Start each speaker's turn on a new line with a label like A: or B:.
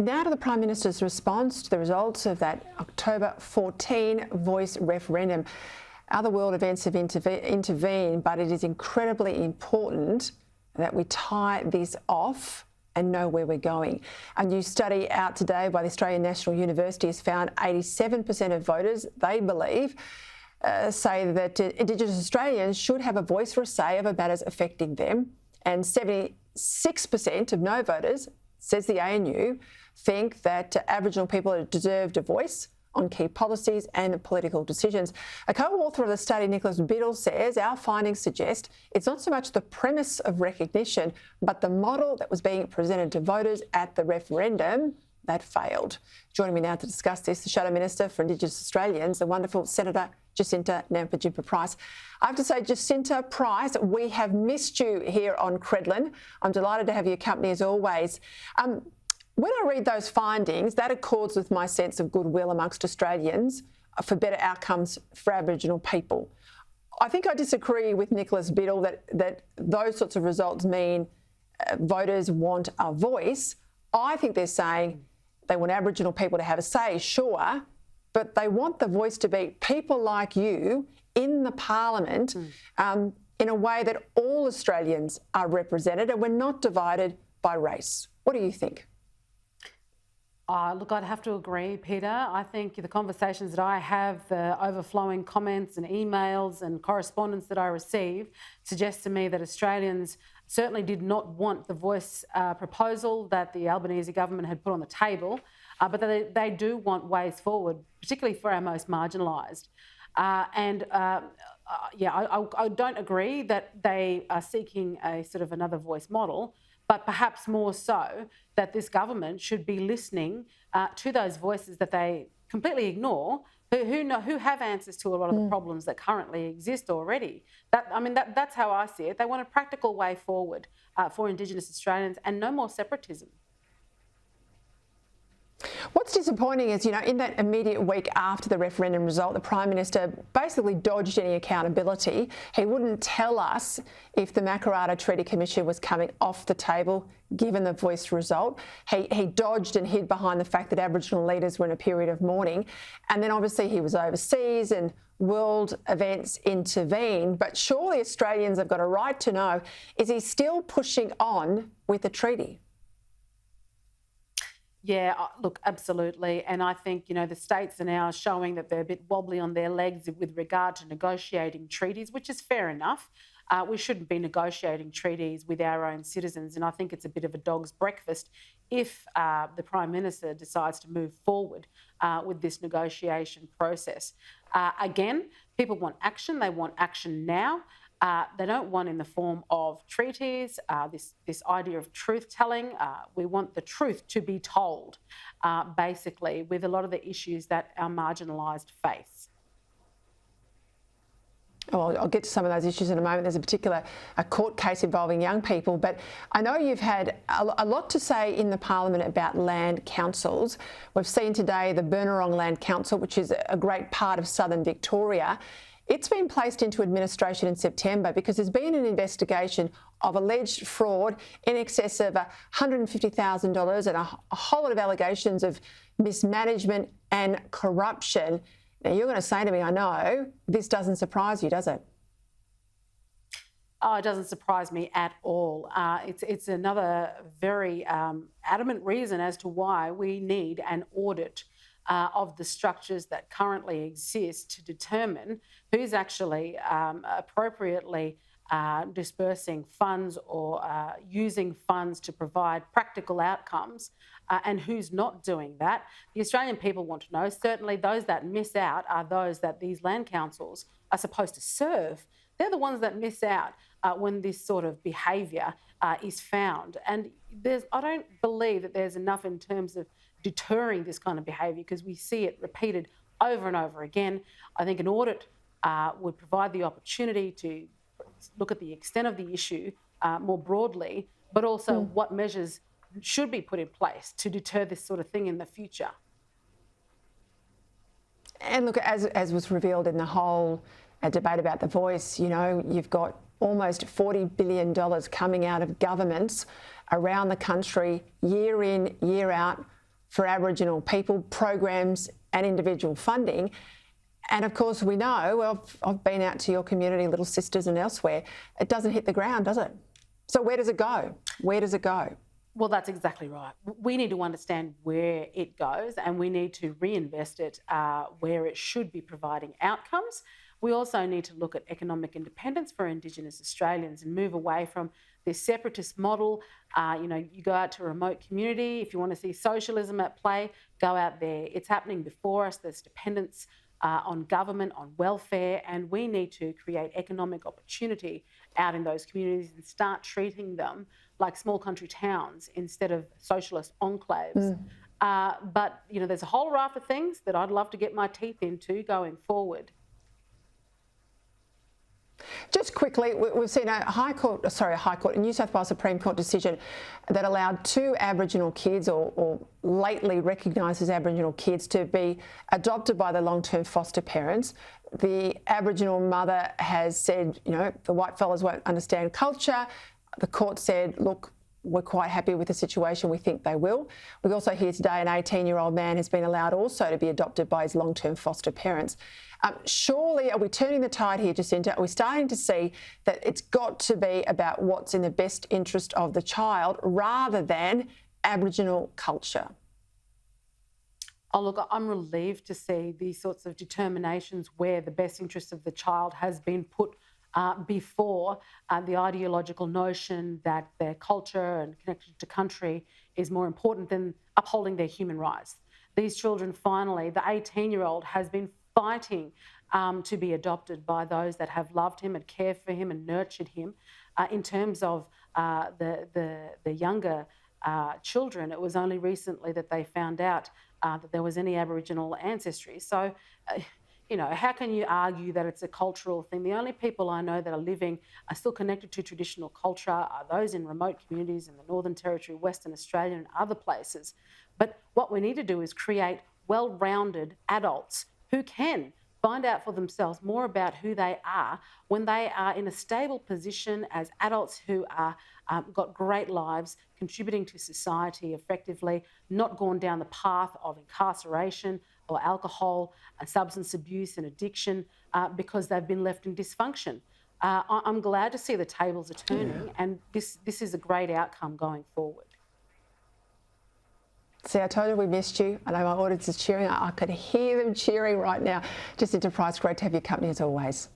A: Now to the Prime Minister's response to the results of that October 14 voice referendum. Other world events have intervened, but it is incredibly important that we tie this off and know where we're going. A new study out today by the Australian National University has found 87% of voters, they believe, say that Indigenous Australians should have a voice or a say over matters affecting them, and 76% of no voters, says the ANU, think that Aboriginal people deserved a voice on key policies and political decisions. A co-author of the study, Nicholas Biddle, says our findings suggest it's not so much the premise of recognition, but the model that was being presented to voters at the referendum that failed. Joining me now to discuss this, the Shadow Minister for Indigenous Australians, the wonderful Senator Jacinta Nampijinpa Price. I have to say, Jacinta Price, we have missed you here on Credlin. I'm delighted to have your company as always. When I read those findings, that accords with my sense of goodwill amongst Australians for better outcomes for Aboriginal people. I think I disagree with Nicholas Biddle that those sorts of results mean voters want a voice. I think they're saying they want Aboriginal people to have a say, sure, but they want the voice to be people like you in the parliament in a way that all Australians are represented and we're not divided by race. What do you think?
B: Look, I'd have to agree, Peter. I think the conversations that I have, the overflowing comments and emails and correspondence that I receive suggests to me that Australians certainly did not want the voice proposal that the Albanese government had put on the table, but they do want ways forward, particularly for our most marginalised. I don't agree that they are seeking a sort of another voice model, but perhaps more so that this government should be listening to those voices that they completely ignore, who have answers to a lot of the problems that currently exist already. That's how I see it. They want a practical way forward for Indigenous Australians and no more separatism.
A: What's disappointing is, in that immediate week after the referendum result, the Prime Minister basically dodged any accountability. He wouldn't tell us if the Makarrata Treaty Commission was coming off the table, given the voice result. He dodged and hid behind the fact that Aboriginal leaders were in a period of mourning. And then obviously he was overseas and world events intervened. But surely Australians have got a right to know, is he still pushing on with the treaty?
B: Yeah, look, absolutely. And I think, the states are now showing that they're a bit wobbly on their legs with regard to negotiating treaties, which is fair enough. We shouldn't be negotiating treaties with our own citizens. And I think it's a bit of a dog's breakfast if the Prime Minister decides to move forward with this negotiation process. Again, people want action. They want action now. They don't want in the form of treaties, this idea of truth-telling. We want the truth to be told, basically, with a lot of the issues that our marginalised face.
A: Oh, I'll get to some of those issues in a moment. There's a court case involving young people, but I know you've had a lot to say in the Parliament about land councils. We've seen today the Burnarong Land Council, which is a great part of southern Victoria. It's been placed into administration in September because there's been an investigation of alleged fraud in excess of $150,000 and a whole lot of allegations of mismanagement and corruption. Now, you're going to say to me, I know, this doesn't surprise you, does it?
B: Oh, it doesn't surprise me at all. It's another very adamant reason as to why we need an audit of the structures that currently exist to determine who's actually appropriately dispersing funds or using funds to provide practical outcomes and who's not doing that. The Australian people want to know. Certainly those that miss out are those that these land councils are supposed to serve. They're the ones that miss out when this sort of behaviour is found. And I don't believe that there's enough in terms of deterring this kind of behaviour because we see it repeated over and over again. I think an audit would provide the opportunity to look at the extent of the issue more broadly, but also what measures should be put in place to deter this sort of thing in the future.
A: And look, as was revealed in the whole debate about the voice, you've got almost $40 billion coming out of governments around the country, year in, year out, for Aboriginal people, programs and individual funding. And of course, we know, well, I've been out to your community, Little Sisters and elsewhere, it doesn't hit the ground, does it? So where does it go? Where does it go?
B: Well, that's exactly right. We need to understand where it goes, and we need to reinvest it where it should be providing outcomes. We also need to look at economic independence for Indigenous Australians and move away from this separatist model. You go out to a remote community. If you want to see socialism at play, go out there. It's happening before us. There's dependence on government, on welfare, and we need to create economic opportunity out in those communities and start treating them like small country towns instead of socialist enclaves. But there's a whole raft of things that I'd love to get my teeth into going forward.
A: Just quickly, we've seen a New South Wales Supreme Court decision that allowed 2 Aboriginal kids, or lately recognised as Aboriginal kids, to be adopted by their long-term foster parents. The Aboriginal mother has said, the white fellas won't understand culture. The court said, look, we're quite happy with the situation. We think they will. We also hear today an 18-year-old man has been allowed also to be adopted by his long-term foster parents. Surely, are we turning the tide here, Jacinta? Are we starting to see that it's got to be about what's in the best interest of the child rather than Aboriginal culture?
B: Oh, look, I'm relieved to see these sorts of determinations where the best interest of the child has been put before the ideological notion that their culture and connection to country is more important than upholding their human rights. These children, finally, the 18-year-old has been fighting to be adopted by those that have loved him and cared for him and nurtured him. In terms of the younger children, it was only recently that they found out that there was any Aboriginal ancestry. So, how can you argue that it's a cultural thing? The only people I know that are still connected to traditional culture are those in remote communities in the Northern Territory, Western Australia and other places. But what we need to do is create well-rounded adults who can find out for themselves more about who they are when they are in a stable position as adults who are got great lives, contributing to society effectively, not gone down the path of incarceration or alcohol and substance abuse and addiction because they've been left in dysfunction. I'm glad to see the tables are turning, and this is a great outcome going forward.
A: See, I told you we missed you. I know my audience is cheering. I could hear them cheering right now. Jacinta Price, great to have your company as always.